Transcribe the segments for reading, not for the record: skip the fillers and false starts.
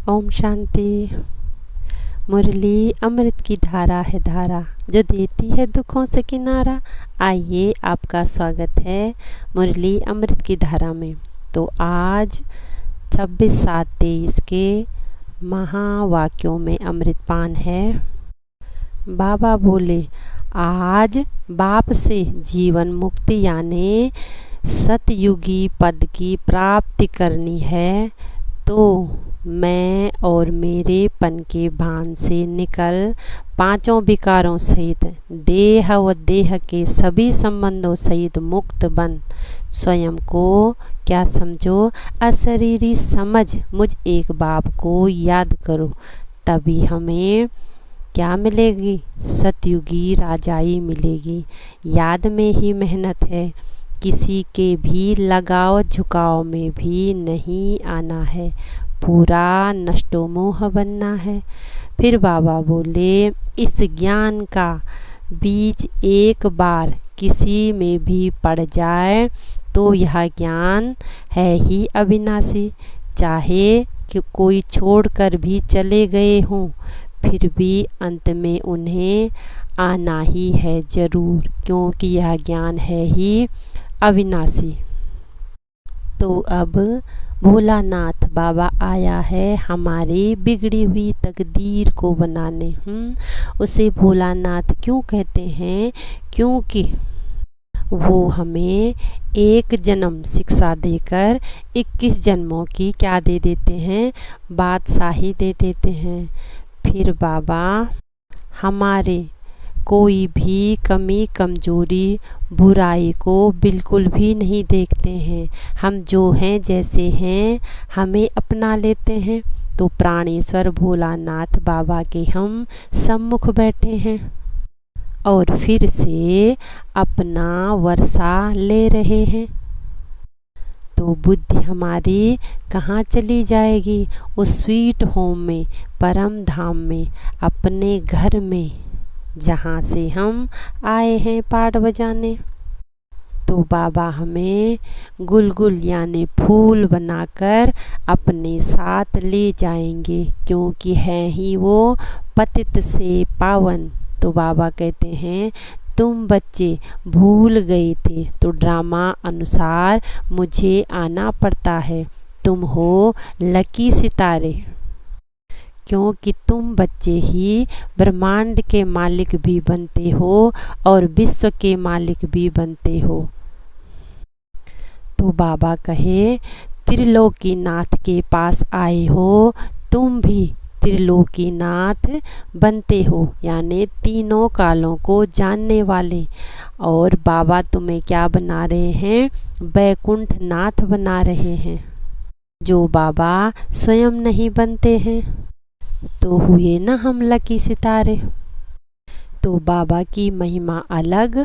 ओम शांति। मुरली अमृत की धारा है धारा जो देती है दुखों से किनारा। आइए, आपका स्वागत है मुरली अमृत की धारा में। तो आज 26/7/23 के महावाक्यों में अमृतपान है। बाबा बोले, आज बाप से जीवन मुक्ति यानी सतयुगी पद की प्राप्ति करनी है तो मैं और मेरे पन के भान से निकल पांचों विकारों सहित देह व देह के सभी संबंधों सहित मुक्त बन स्वयं को क्या समझो, अशरीरी समझ मुझ एक बाप को याद करो। तभी हमें क्या मिलेगी? सतयुगी राजाई मिलेगी। याद में ही मेहनत है, किसी के भी लगाव झुकाव में भी नहीं आना है, पूरा नष्टो मोह बनना है। फिर बाबा बोले, इस ज्ञान का बीज एक बार किसी में भी पड़ जाए तो यह ज्ञान है ही अविनाशी। चाहे कि कोई छोड़कर भी चले गए हों, फिर भी अंत में उन्हें आना ही है जरूर, क्योंकि यह ज्ञान है ही अविनाशी। तो अब भोलानाथ बाबा आया है हमारी बिगड़ी हुई तकदीर को बनाने। उसे भोलानाथ क्यों कहते हैं? क्योंकि वो हमें एक जन्म शिक्षा देकर 21 जन्मों की क्या दे देते हैं? बादशाही दे देते हैं। फिर बाबा हमारे कोई भी कमी कमजोरी बुराई को बिल्कुल भी नहीं देखते हैं। हम जो हैं जैसे हैं हमें अपना लेते हैं। तो प्राणेश्वर भोलानाथ बाबा के हम सम्मुख बैठे हैं और फिर से अपना वर्षा ले रहे हैं। तो बुद्धि हमारी कहाँ चली जाएगी? उस स्वीट होम में, परम धाम में, अपने घर में, जहाँ से हम आए हैं पाठ बजाने। तो बाबा हमें गुलगुल यानी फूल बनाकर अपने साथ ले जाएंगे, क्योंकि हैं ही वो पतित से पावन। तो बाबा कहते हैं, तुम बच्चे भूल गए थे तो ड्रामा अनुसार मुझे आना पड़ता है। तुम हो लकी सितारे, क्योंकि तुम बच्चे ही ब्रह्मांड के मालिक भी बनते हो और विश्व के मालिक भी बनते हो। तो बाबा कहे, त्रिलोकीनाथ के पास आए हो, तुम भी त्रिलोकीनाथ बनते हो, यानी तीनों कालों को जानने वाले। और बाबा तुम्हें क्या बना रहे हैं? बैकुंठ नाथ बना रहे हैं, जो बाबा स्वयं नहीं बनते हैं। तो हुए ना हम लकी सितारे। तो बाबा की महिमा अलग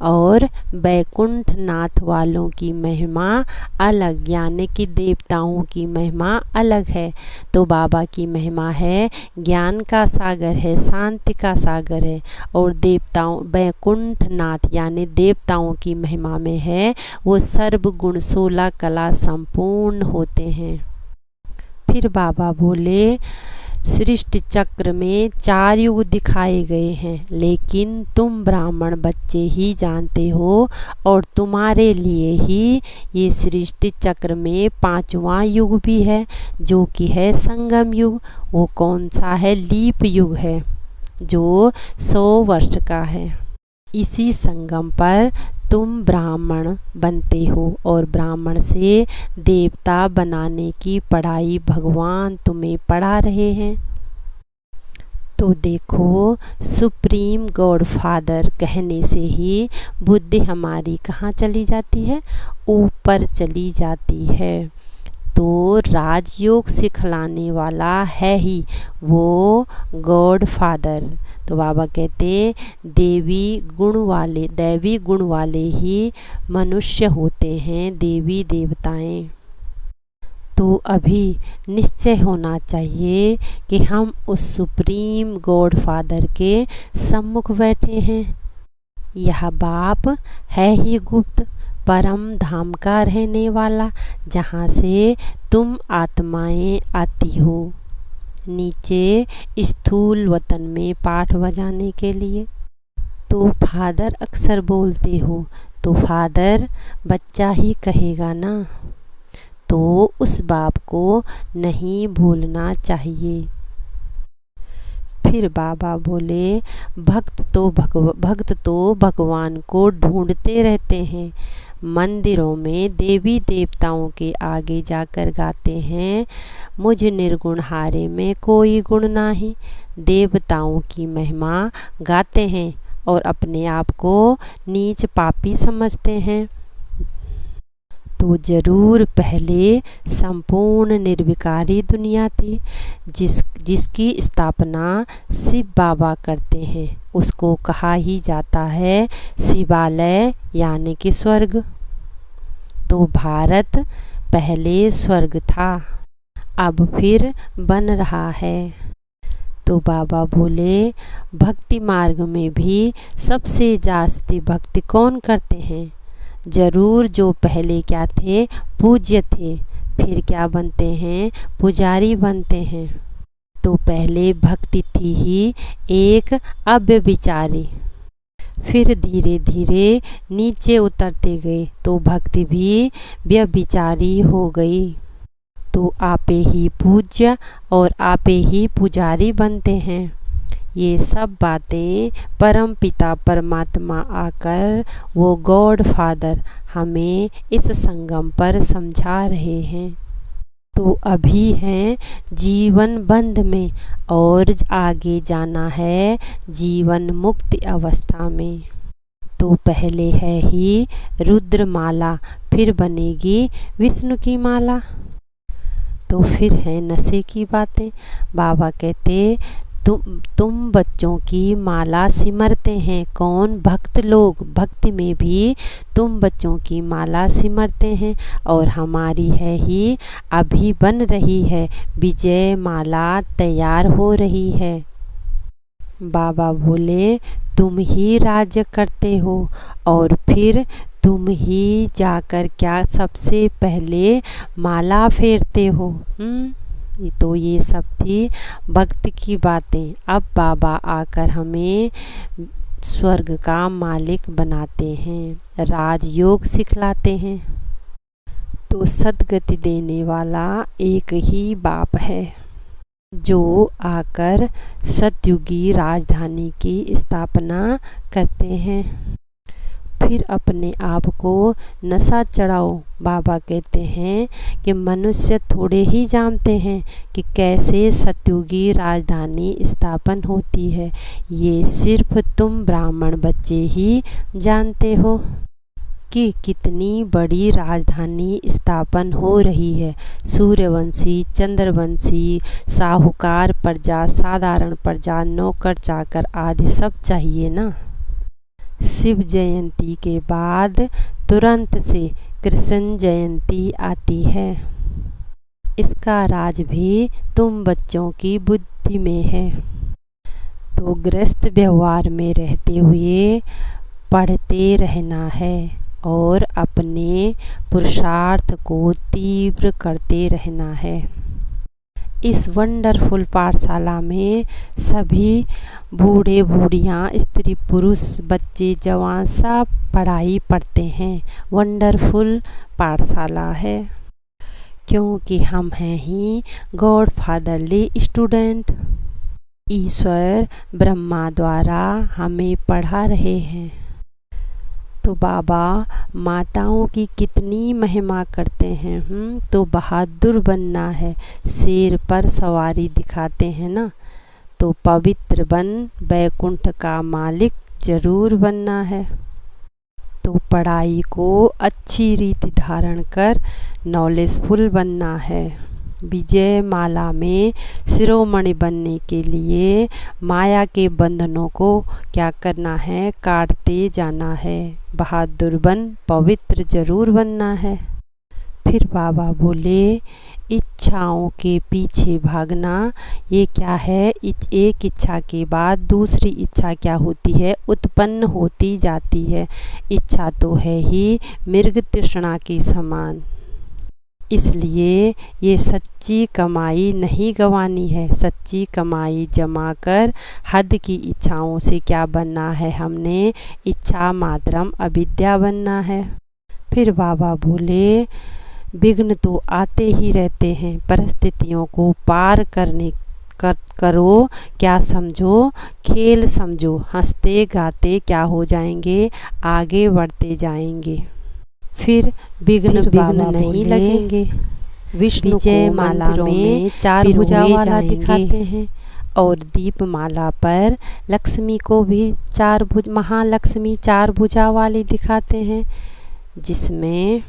और बैकुंठ नाथ वालों की महिमा अलग, यानी कि देवताओं की महिमा अलग है। तो बाबा की महिमा है ज्ञान का सागर है, शांति का सागर है। और देवताओं बैकुंठ नाथ यानी देवताओं की महिमा में है वो सर्वगुण 16 कला संपूर्ण होते हैं। फिर बाबा बोले, सृष्टि चक्र में 4 युग दिखाए गए हैं, लेकिन तुम ब्राह्मण बच्चे ही जानते हो और तुम्हारे लिए ही ये सृष्टि चक्र में 5वां युग भी है, जो कि है संगम युग। वो कौन सा है? लीप युग है, जो 100 वर्ष का है। इसी संगम पर तुम ब्राह्मण बनते हो और ब्राह्मण से देवता बनाने की पढ़ाई भगवान तुम्हें पढ़ा रहे हैं। तो देखो, सुप्रीम गॉड फादर कहने से ही बुद्धि हमारी कहाँ चली जाती है? ऊपर चली जाती है। तो राजयोग सिखलाने वाला है ही वो गॉड फादर। तो बाबा कहते, दैवी गुण वाले ही मनुष्य होते हैं, देवी देवताएं। तो अभी निश्चय होना चाहिए कि हम उस सुप्रीम गॉड फादर के सम्मुख बैठे हैं। यह बाप है ही गुप्त परम धाम का रहने वाला, जहाँ से तुम आत्माएं आती हो। नीचे स्थूल वतन में पाठ बजाने के लिए। तो फादर अक्सर बोलते हो, तो फादर बच्चा ही कहेगा ना, तो उस बाप को नहीं भूलना चाहिए। फिर बाबा बोले, भक्त तो भगवान को ढूंढते रहते हैं, मंदिरों में देवी देवताओं के आगे जाकर गाते हैं, मुझ निर्गुण हारे में कोई गुण नहीं। देवताओं की महिमा गाते हैं और अपने आप को नीच पापी समझते हैं। तो जरूर पहले संपूर्ण निर्विकारी दुनिया थी, जिसकी स्थापना शिव बाबा करते हैं। उसको कहा ही जाता है शिवालय यानी कि स्वर्ग। तो भारत पहले स्वर्ग था, अब फिर बन रहा है। तो बाबा बोले, भक्ति मार्ग में भी सबसे जास्ती भक्ति कौन करते हैं? जरूर जो पहले क्या थे, पूज्य थे, फिर क्या बनते हैं, पुजारी बनते हैं। तो पहले भक्ति थी ही एक अव्यभिचारी, फिर धीरे धीरे नीचे उतरते गए तो भक्ति भी व्यभिचारी हो गई। तो आपे ही पूज्य और आपे ही पुजारी बनते हैं। ये सब बातें परम पिता परमात्मा आकर वो गॉड फादर हमें इस संगम पर समझा रहे हैं। तो अभी हैं जीवन बंध में और आगे जाना है जीवन मुक्ति अवस्था में। तो पहले है ही रुद्र माला, फिर बनेगी विष्णु की माला। तो फिर है नशे की बातें। बाबा कहते, तुम बच्चों की माला सिमरते हैं कौन? भक्त लोग। भक्ति में भी तुम बच्चों की माला सिमरते हैं और हमारी है ही अभी बन रही है, विजय माला तैयार हो रही है। बाबा बोले, तुम ही राज्य करते हो और फिर तुम ही जाकर क्या सबसे पहले माला फेरते हो। तो ये सब थी भक्त की बातें। अब बाबा आकर हमें स्वर्ग का मालिक बनाते हैं, राजयोग सिखलाते हैं। तो सद्गति देने वाला एक ही बाप है, जो आकर सतयुगी राजधानी की स्थापना करते हैं। फिर अपने आप को नशा चढ़ाओ। बाबा कहते हैं कि मनुष्य थोड़े ही जानते हैं कि कैसे सतयुगी राजधानी स्थापन होती है। ये सिर्फ तुम ब्राह्मण बच्चे ही जानते हो कि कितनी बड़ी राजधानी स्थापन हो रही है। सूर्यवंशी, चंद्रवंशी, साहूकार प्रजा, साधारण प्रजा, नौकर चाकर आदि सब चाहिए ना। शिव जयंती के बाद तुरंत से कृष्ण जयंती आती है। इसका राज भी तुम बच्चों की बुद्धि में है। तो गृहस्थ व्यवहार में रहते हुए पढ़ते रहना है और अपने पुरुषार्थ को तीव्र करते रहना है। इस वंडरफुल पाठशाला में सभी बूढ़े बूढ़ियाँ, स्त्री पुरुष, बच्चे जवान सब पढ़ाई पढ़ते हैं। वंडरफुल पाठशाला है क्योंकि हम हैं ही गॉड फादरली स्टूडेंट। ईश्वर ब्रह्मा द्वारा हमें पढ़ा रहे हैं। तो बाबा माताओं की कितनी महिमा करते हैं। तो बहादुर बनना है, शेर पर सवारी दिखाते हैं ना। तो पवित्र बन बैकुंठ का मालिक जरूर बनना है। तो पढ़ाई को अच्छी रीति धारण कर नॉलेजफुल बनना है। विजय माला में शिरोमणि बनने के लिए माया के बंधनों को क्या करना है, काटते जाना है। बहादुर बन पवित्र जरूर बनना है। फिर बाबा बोले, इच्छाओं के पीछे भागना ये क्या है? एक इच्छा के बाद दूसरी इच्छा क्या होती है? उत्पन्न होती जाती है। इच्छा तो है ही मृग तृष्णा के समान। इसलिए ये सच्ची कमाई नहीं गंवानी है। सच्ची कमाई जमा कर हद की इच्छाओं से क्या बनना है हमने, इच्छा मात्रम अविद्या बनना है। फिर बाबा बोले, विघ्न तो आते ही रहते हैं, परिस्थितियों को पार करो क्या समझो, खेल समझो, हंसते गाते क्या हो जाएंगे, आगे बढ़ते जाएंगे। फिर विघ्न नहीं लगेंगे। विष्णु को माला में 4 भुजा वाला दिखाते हैं और दीपमाला पर लक्ष्मी को भी महालक्ष्मी 4 भुजा वाली दिखाते हैं, जिसमें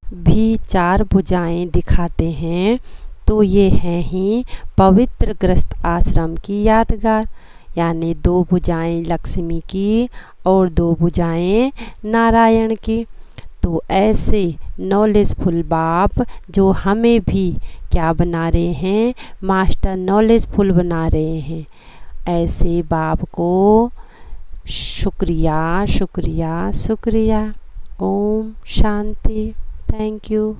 भी 4 भुजाएं दिखाते हैं। तो ये हैं ही पवित्र गृहस्थ आश्रम की यादगार, यानी 2 भुजाएं लक्ष्मी की और 2 भुजाएं नारायण की। तो ऐसे नॉलेजफुल बाप जो हमें भी क्या बना रहे हैं, मास्टर नॉलेजफुल बना रहे हैं, ऐसे बाप को शुक्रिया शुक्रिया शुक्रिया। ओम शांति। Thank you.